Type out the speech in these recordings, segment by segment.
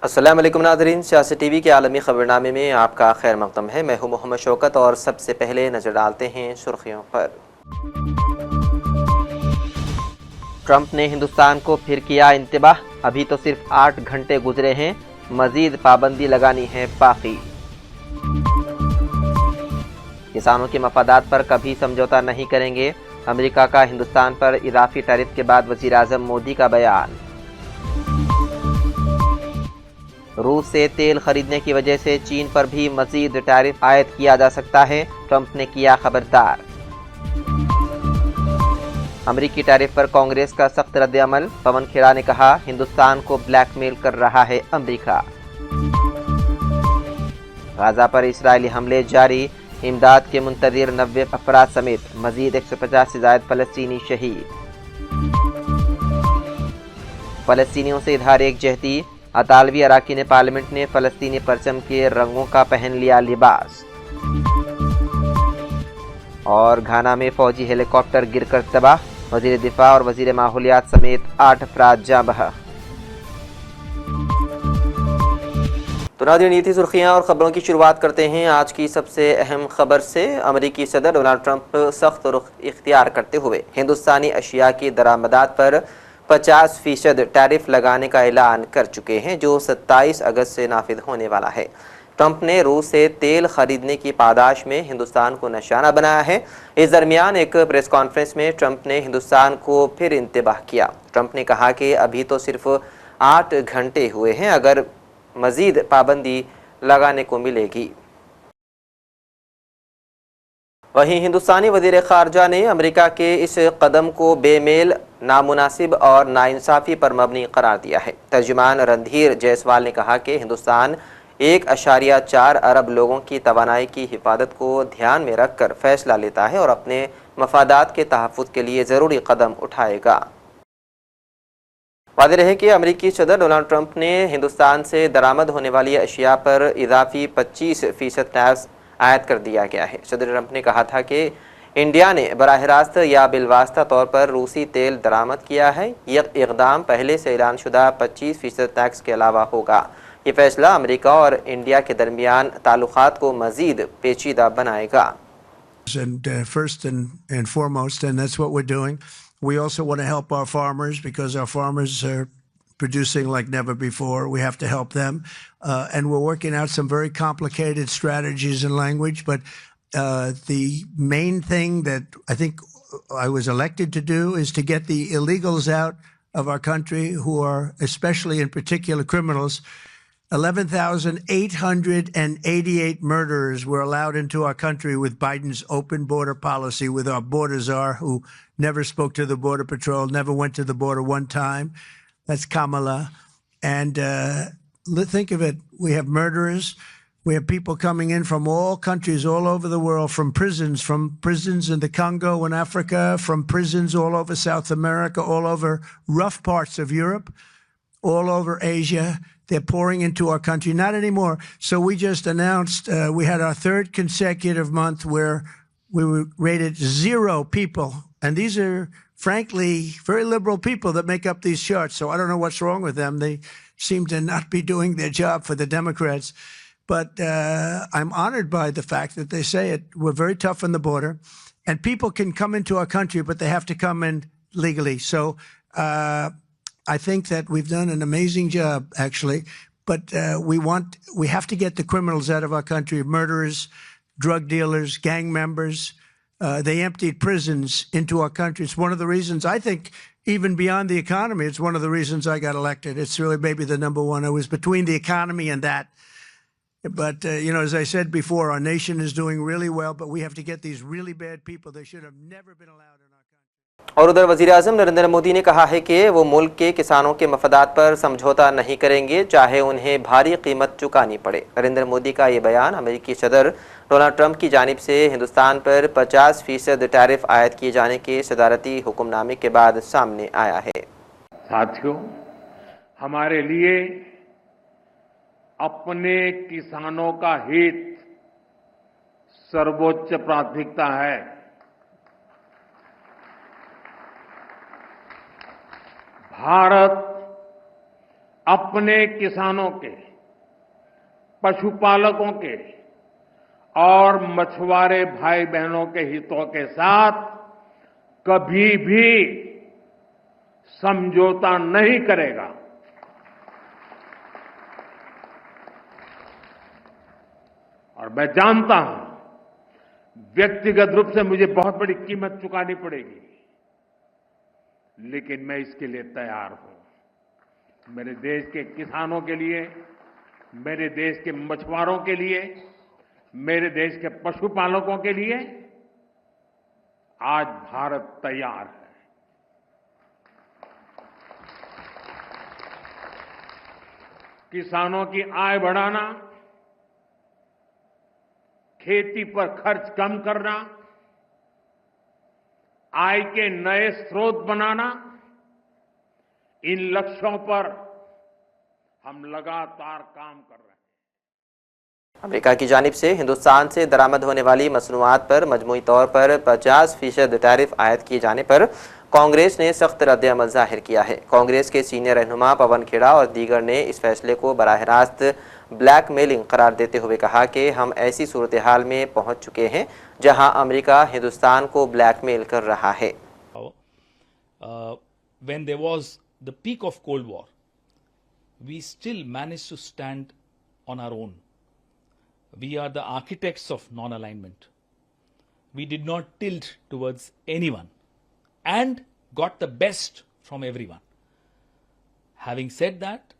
अस्सलाम वालेकुम नाज़रीन, सियासी टीवी के आलमी खबरनामे में आपका खैर मक़दम है। मैं हूं मोहम्मद शौकत और सबसे पहले नज़र डालते हैं सुर्खियों पर। ट्रंप ने हिंदुस्तान को फिर किया इंतबाह, अभी तो सिर्फ 8 घंटे गुजरे हैं, मजीद पाबंदी लगानी है बाकी। किसानों के मफादात पर कभी समझौता नहीं करेंगे, अमेरिका का हिंदुस्तान पर इजाफी टैरिफ के बाद वज़ीर आज़म मोदी का बयान। रूस से तेल खरीदने की वजह से चीन पर भी मजीद टैरिफ आयद किया जा सकता है, ट्रंप ने किया खबरदार। अमेरिकी टैरिफ पर कांग्रेस का सख्त रद्द-ए-अमल, पवन खेड़ा ने कहा हिंदुस्तान को ब्लैकमेल कर रहा है अमेरिका। गाजा पर इस्राएली हमले जारी, इमदाद के मुंतज़िर 90 अफराद समेत मजीद 150 से ज़ायद फ़लस्तीनी शहीद। फ़लस्तीनियों से इजहार एकजहती, अतालवी अराकीन पार्लियामेंट ने फ़लस्तीनी परचम के रंगों का पहन लिया लिबास। और घाना में फौजी हेलीकॉप्टर गिरकर तबाह, वज़ीर दिफा और वज़ीर माहौलियात समेत 8 अफराद जाँ बहक। तो नाज़रीन, ये थी सुर्खियाँ और ख़बरों की शुरुआत करते हैं आज की सबसे अहम खबर से। अमेरिकी सदर डोनाल्ड ट्रंप सख्त रुख इख्तियार करते हुए हिंदुस्तानी अशिया की दरामदात पर 50% टैरिफ लगाने का ऐलान कर चुके हैं, जो 27 अगस्त से नाफिज होने वाला है। ट्रंप ने रूस से तेल खरीदने की पादाश में हिंदुस्तान को निशाना बनाया है। इस दरमियान एक प्रेस कॉन्फ्रेंस में ट्रंप ने हिंदुस्तान को फिर इंतबाह किया। ट्रंप ने कहा कि अभी तो सिर्फ 8 घंटे हुए हैं, अगर मजीद पाबंदी लगाने को मिलेगी। वहीं हिंदुस्तानी वज़ीर ख़ारजा ने अमेरिका के इस कदम को बेमेल, नामुनासिब और नाइंसाफ़ी पर मबनी करार दिया है। तर्जुमान रणधीर जायसवाल ने कहा कि हिंदुस्तान 1.4 अरब लोगों की तवानाई की हिफाजत को ध्यान में रखकर फ़ैसला लेता है और अपने मफादात के तहफ़्फ़ुज़ के लिए ज़रूरी कदम उठाएगा। वाज़ेह है कि अमेरिकी सदर डोनाल्ड ट्रंप ने हिंदुस्तान से दरामद होने वाली अशिया पर इजाफी 25% टैक्स आयद कर दिया गया है। सदर ट्रंप ने कहा था कि इंडिया ने बराह रास्त या बिलवास्ता तौर पर रूसी तेल दरामद किया है। यह इक़दाम पहले से ऐलान शुदा 25% टैक्स के अलावा होगा। ये फैसला अमेरिका और इंडिया के दरमियान ताल्लुकात को मज़ीद पेचीदा बनाएगा। And first and foremost, and that's what we're doing. We also want to help our farmers because our farmers are producing like never before. We have to help them. And we're working out some very complicated strategies and language. But the main thing that I think I was elected to do is to get the illegals out of our country who are especially in particular criminals. 11,888 murderers were allowed into our country with Biden's open border policy, with our border czar who never spoke to the Border Patrol, never went to the border one time. That's Kamala. And think of it. We have murderers. We have people coming in from all countries all over the world, from prisons in the Congo and Africa, from prisons all over South America, all over rough parts of Europe, all over Asia. They're pouring into our country. Not anymore. So we just announced we had our third consecutive month where we were rated 0 people. And these are, frankly, very liberal people that make up these charts. So I don't know what's wrong with them. They seem to not be doing their job for the Democrats. But I'm honored by the fact that they say it. We're very tough on the border. And people can come into our country, but they have to come in legally. So I think that we've done an amazing job, actually, but we have to get the criminals out of our country, murderers, drug dealers, gang members. They emptied prisons into our country. It's one of the reasons, I think, even beyond the economy, it's one of the reasons I got elected. It's really maybe the number one. I was between the economy and that. But, as I said before, our nation is doing really well, but we have to get these really bad people. They should have never been allowed in our country. और उधर वज़ीर आज़म नरेंद्र मोदी ने कहा है कि वो मुल्क के किसानों के मफादात पर समझौता नहीं करेंगे, चाहे उन्हें भारी कीमत चुकानी पड़े। नरेंद्र मोदी का ये बयान अमेरिकी सदर डोनाल्ड ट्रंप की जानिब से हिंदुस्तान पर 50% टैरिफ आयद किए जाने के सदारती हुक्मनामे के बाद सामने आया है। साथियों, हमारे लिए अपने किसानों का हित सर्वोच्च प्राथमिकता है। भारत अपने किसानों के, पशुपालकों के और मछुआरे भाई बहनों के हितों के साथ कभी भी समझौता नहीं करेगा। और मैं जानता हूं व्यक्तिगत रूप से मुझे बहुत बड़ी कीमत चुकानी पड़ेगी, लेकिन मैं इसके लिए तैयार हूं। मेरे देश के किसानों के लिए, मेरे देश के मछुआरों के लिए, मेरे देश के पशुपालकों के लिए आज भारत तैयार है। किसानों की आय बढ़ाना, खेती पर खर्च कम करना, आय के नए स्रोत बनाना, इन लक्ष्यों पर हम लगातार काम कर रहे हैं। अमेरिका की जानिब से हिंदुस्तान से दरामद होने वाली मसनूआत पर मजमूई तौर पर 50% टैरिफ आयद किए जाने पर कांग्रेस ने सख्त रद्द-ए-अमल जाहिर किया है। कांग्रेस के सीनियर रहनुमा पवन खेड़ा और दीगर ने इस फैसले को बराह रास्त ब्लैकमेलिंग करार देते हुए कहा कि हम ऐसी सूरत हाल में पहुंच चुके हैं जहां अमेरिका हिंदुस्तान को ब्लैकमेल कर रहा है। When there was the peak of Cold War, we still managed to stand on our own. We are the architects of non-alignment. We did not tilt towards anyone and got the best from everyone. Having said that,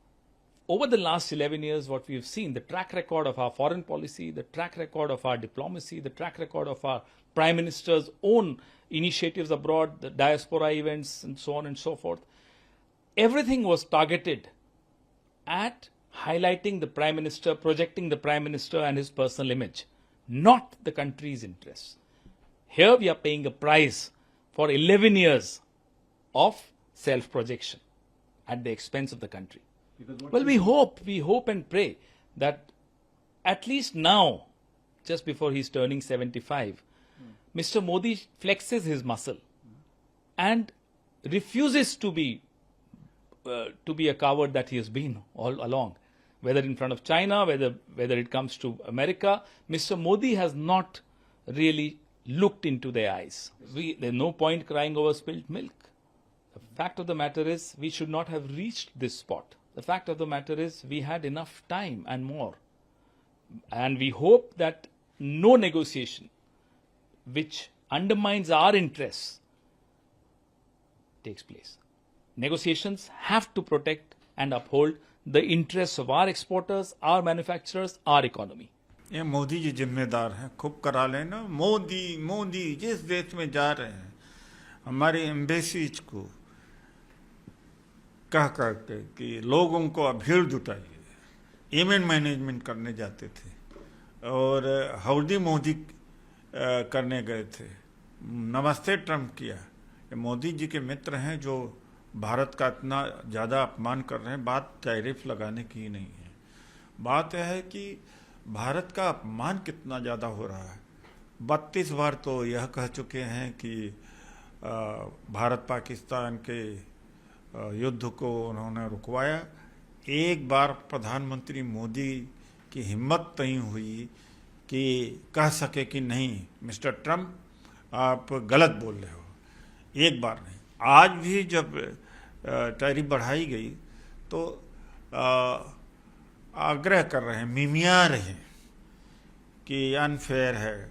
over the last 11 years, what we have seen, the track record of our foreign policy, the track record of our diplomacy, the track record of our Prime Minister's own initiatives abroad, the diaspora events and so on and so forth, everything was targeted at highlighting the Prime Minister, projecting the Prime Minister and his personal image, not the country's interests. Here we are paying a price for 11 years of self-projection at the expense of the country. Well, we hope and pray that at least now, just before he's turning 75, Mr. Modi flexes his muscle and refuses to be a coward that he has been all along. Whether in front of China, whether it comes to America, Mr. Modi has not really looked into their eyes. There's no point crying over spilled milk. The fact of the matter is, we should not have reached this spot. The fact of the matter is, we had enough time and more. And we hope that no negotiation which undermines our interests takes place. Negotiations have to protect and uphold the interests of our exporters, our manufacturers, our economy. ये मोदी जी जिम्मेदार हैं, खूब करा लेना। मोदी मोदी जिस देश में जा रहे हैं, हमारी एम्बेसीज को कह करके कि लोगों को भीड़ जुटाइए, इवेंट मैनेजमेंट करने जाते थे और हाउडी मोदी करने गए थे, नमस्ते ट्रम्प किया। ये मोदी जी के मित्र हैं जो भारत का इतना ज़्यादा अपमान कर रहे हैं। बात टैरिफ लगाने की नहीं है, बात यह है कि भारत का अपमान कितना ज़्यादा हो रहा है। 32 बार तो यह कह चुके हैं कि भारत पाकिस्तान के युद्ध को उन्होंने रुकवाया। एक बार प्रधानमंत्री मोदी की हिम्मत नहीं हुई कि कह सके कि नहीं मिस्टर ट्रम्प आप गलत बोल रहे हो, एक बार नहीं। आज भी जब टैरिफ बढ़ाई गई तो आग्रह कर रहे हैं, मिमिया रहे हैं कि अनफेयर है।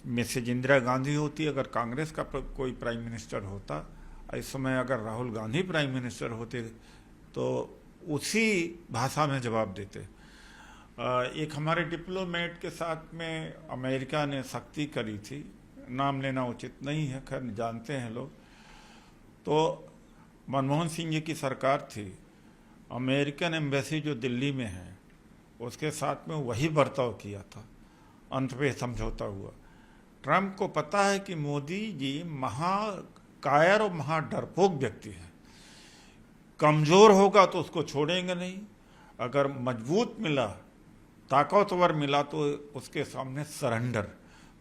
मिसेज इंदिरा गांधी होती, अगर कांग्रेस का कोई प्राइम मिनिस्टर होता, इस समय अगर राहुल गांधी प्राइम मिनिस्टर होते तो उसी भाषा में जवाब देते। एक हमारे डिप्लोमेट के साथ में अमेरिका ने सख्ती करी थी, नाम लेना उचित नहीं है, खैर जानते हैं लोग। तो मनमोहन सिंह जी की सरकार थी, अमेरिकन एम्बेसी जो दिल्ली में है उसके साथ में वही बर्ताव किया था, अंत पे समझौता हुआ। ट्रम्प को पता है कि मोदी जी महाकायर और महाडरपोक व्यक्ति है, कमज़ोर होगा तो उसको छोड़ेंगे नहीं, अगर मजबूत मिला, ताकतवर मिला तो उसके सामने सरेंडर।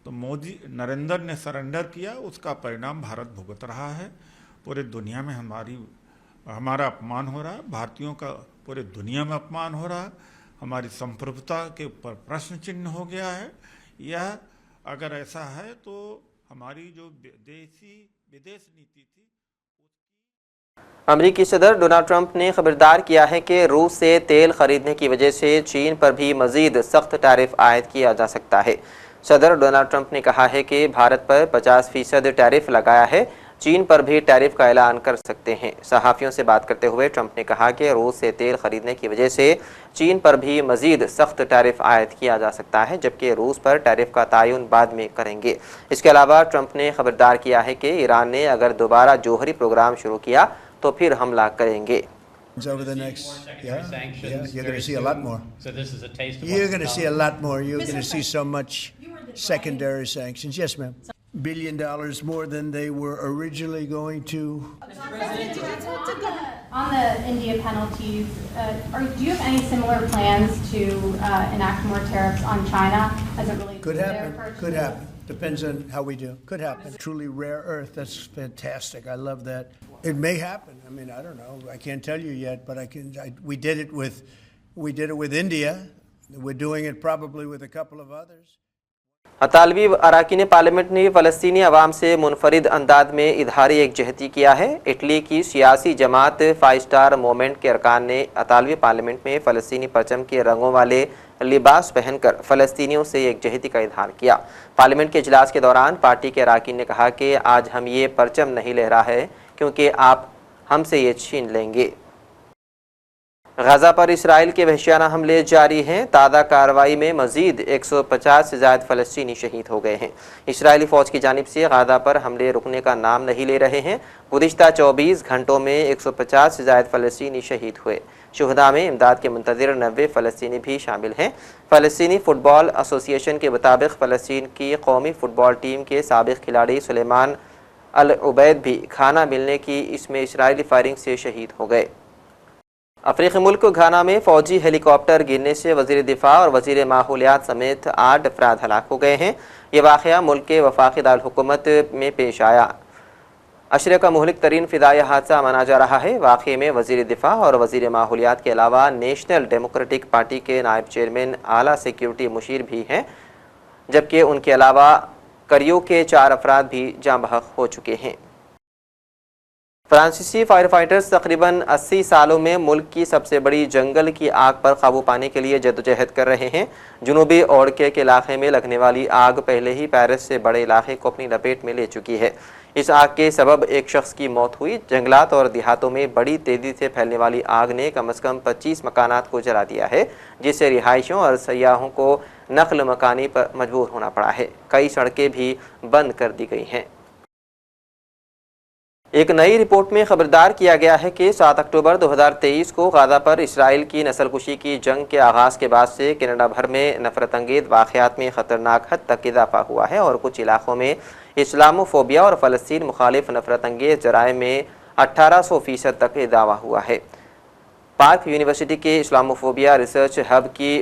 तो मोदी नरेंद्र ने सरेंडर किया, उसका परिणाम भारत भुगत रहा है। पूरे दुनिया में हमारी हमारा अपमान हो रहा है, भारतीयों का पूरे दुनिया में अपमान हो रहा है, हमारी संप्रभुता के ऊपर प्रश्न चिन्ह हो गया है। यह अगर ऐसा है तो हमारी जो विदेश नीति थी। अमेरिकी सदर डोनाल्ड ट्रंप ने खबरदार किया है कि रूस से तेल खरीदने की वजह से चीन पर भी मजीद सख्त टैरिफ आयद किया जा सकता है। सदर डोनाल्ड ट्रंप ने कहा है कि भारत पर 50% टैरिफ लगाया है, चीन पर भी टैरिफ का ऐलान कर सकते हैं। सहाफ़ियों से बात करते हुए ट्रंप ने कहा कि रूस से तेल खरीदने की वजह से चीन पर भी मजीद सख्त टैरिफ आयद किया जा सकता है, जबकि रूस पर टैरिफ का तयन बाद में करेंगे। इसके अलावा ट्रंप ने खबरदार किया है कि ईरान ने अगर दोबारा जौहरी प्रोग्राम शुरू किया तो फिर हमला करेंगे। Over the next, you're going to see a lot more. So this is a taste of You're what's going to to see a come. lot more. You're going to see so much secondary sanctions. Yes, ma'am. $1 billion more than they were originally going to. On the India penalties, do you have any similar plans to enact more tariffs on China as it relates Could to their happen. purchases? Could happen. Depends on how we do. Could happen. Truly rare earth. That's fantastic. I love that. It may happen. I mean, I don't know. I can't tell you yet, but we did it with India. We're doing it probably with a couple of others. अतालवी अरकान parliament ने फ़लस्तीनी अवाम से मुनफरिद अंदाज में इजहार यकजहती किया है। Italy की सियासी जमात 5 स्टार मूवमेंट के अरकान ने अतालवी पार्लियामेंट में फ़लस्तीनी परचम के रंगों वाले लिबास पहनकर फ़लस्तीनियों से यकजहती का इजहार किया। पार्लियामेंट के इजलास के दौरान पार्टी के अरकान ने कहा कि आज हम ये परचम नहीं लहरा है क्योंकि आप हमसे ये छीन लेंगे। गजा पर इसराइल के वहशियाना हमले जारी हैं। ताज़ा कार्रवाई में मजीद 150 से ज़्यादा फ़लस्तीनी शहीद हो गए हैं। इसराइली फ़ौज की जानिब से गजा पर हमले रुकने का नाम नहीं ले रहे हैं। गुज़िश्ता 24 घंटों में 150 से ज़्यादा फ़लस्तीनी शहीद हुए। शुहदा में इमदाद के मुंतज़िर 90 फ़लस्तीनी भी शामिल हैं। फ़लस्तीनी फ़ुटबॉल एसोसिएशन के मुताबिक फ़लस्तीन की कौमी फ़ुटबॉल टीम के साबिक़ खिलाड़ी सुलेमान अल उबैद भी खाना मिलने की इसमें इसराइली फायरिंग से शहीद हो गए। अफ्रीकी मुल्क घाना में फ़ौजी हेलीकॉप्टर गिरने से वज़ीर दिफ़ा और वज़ीर माहौलियात समेत 8 अफराद हलाक हो गए हैं। ये वाक़या मुल्क के वफाकी दारकूमत में पेश आया। अशरे का मुहलिक तरीन फ़िदाई हादसा माना जा रहा है। वाक़े में वज़ीर दिफ़ा और वज़ीर माहौलियात के अलावा नेशनल डेमोक्रेटिक पार्टी के नायब चेयरमैन आला सिक्योरिटी मुशीर भी हैं, जबकि उनके अलावा करियो के 4 अफराद भी जाँ बहक हो चुके हैं। फ्रांसीसी फायर फाइटर्स तकरीबन 80 सालों में मुल्क की सबसे बड़ी जंगल की आग पर काबू पाने के लिए जद्दोजहद कर रहे हैं। जुनूबी ओड़के के इलाके में लगने वाली आग पहले ही पेरिस से बड़े इलाके को अपनी लपेट में ले चुकी है। इस आग के सबब एक शख्स की मौत हुई। जंगलात और देहातों में बड़ी तेज़ी से फैलने वाली आग ने कम से कम 25 मकानात को जला दिया है, जिससे रिहायशों और सयाहों को नकल मकानी पर मजबूर होना पड़ा है। कई सड़कें भी बंद कर दी गई हैं। एक नई रिपोर्ट में खबरदार किया गया है कि 7 अक्टूबर 2023 को गाज़ा पर इसराइल की नस्लकुशी की जंग के आगाज़ के बाद से कनाडा भर में नफरत अंगेज़ वाक़यात में ख़तरनाक हद तक इजाफा हुआ है और कुछ इलाक़ों में इस्लामोफोबिया और फ़लस्तीन मुखालिफ नफरत अंगेज़ जराए में 1800% तक इजाफा हुआ है। पार्क यूनिवर्सिटी के इस्लामोफोबिया रिसर्च हब की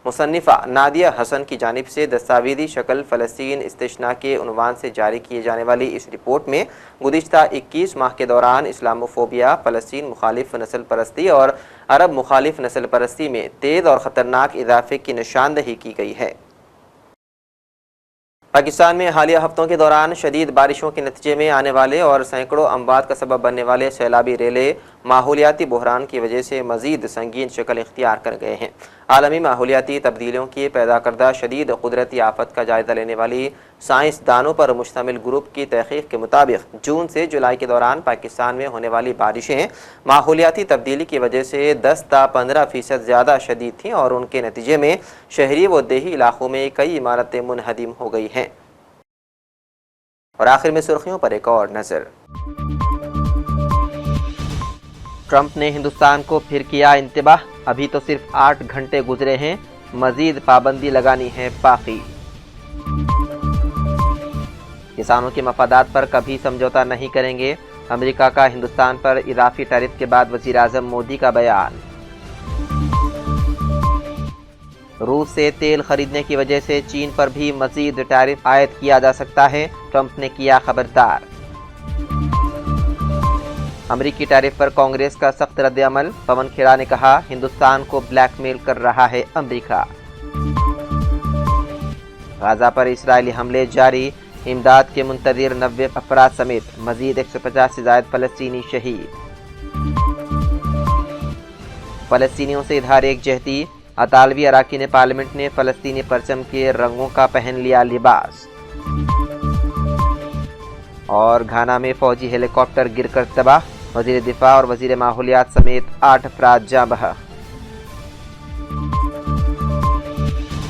मुसन्निफ़ा नादिया हसन की जानिब से दस्तावेज़ी शक्ल फ़लस्तीन इस्तिश्ना के उन्वान से जारी किए जाने वाली इस रिपोर्ट में गुज़िश्ता 21 माह के दौरान इस्लामोफोबिया, फ़लस्तीन मुखालिफ नस्ल परस्ती और अरब मुखालिफ नस्ल परस्ती में तेज़ और ख़तरनाक इजाफे की निशानदही की गई है। पाकिस्तान में हालिया हफ्तों के दौरान शदीद बारिशों के नतीजे में आने वाले और सैकड़ों अमवात का सबब बनने वाले सैलाबी रेले माहौलियाती बहरान की वजह से मज़ीद संगीन शक्ल इख्तियार कर गए हैं। आलमी माहौलियाती तब्दीलियों की पैदा करदा शदीद कुदरती आफत का जायज़ा लेने वाली साइंसदानों पर मुश्तमिल ग्रुप की तहकीक के मुताबिक जून से जुलाई के दौरान पाकिस्तान में होने वाली बारिशें माहौलियाती तब्दीली की वजह से 10 से 15% ज़्यादा शदीद थीं और उनके नतीजे में शहरी व देही इलाकों में कई इमारतें मुनहदिम हो गई हैं। और आखिर में सुर्खियों पर एक और नज़र। ट्रंप ने हिंदुस्तान को फिर किया इंतबाह, अभी तो सिर्फ 8 घंटे गुजरे हैं, मजीद पाबंदी लगानी है बाकी। किसानों के मफादात पर कभी समझौता नहीं करेंगे, अमेरिका का हिंदुस्तान पर इजाफी टैरिफ के बाद वजीर आज़म मोदी का बयान। रूस से तेल खरीदने की वजह से चीन पर भी मजीद टैरिफ आयद किया जा सकता है, ट्रंप ने किया खबरदार। अमरीकी टैरिफ पर कांग्रेस का सख्त रद्द-ए-अमल। पवन खेड़ा ने कहा, हिंदुस्तान को ब्लैकमेल कर रहा है अमरीका। गाजा पर इस्राएली हमले जारी, इमदाद के मुंतज़िर 90 अफराद समेत मजीद 150 से ज्यादा फलस्तीनी शहीद। फलस्तीनियों से इजहार एकजहती, अतालवी अराकीन पार्लियामेंट ने फलस्तीनी परचम के रंगों का पहन लिया लिबास। और घाना में फौजी हेलीकॉप्टर गिरकर तबाह, वजीर दिफा और वजीर माहौलियात समेत 8 अफराद जाँ बहा।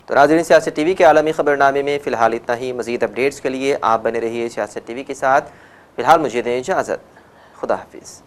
तो नाज़रीन, सियासत टीवी के आलमी खबरनामे में फ़िलहाल इतना ही। मज़ीद अपडेट्स के लिए आप बने रहिए सियासत टीवी के साथ। फ़िलहाल मुझे दें इजाज़त। खुदा हाफिज़।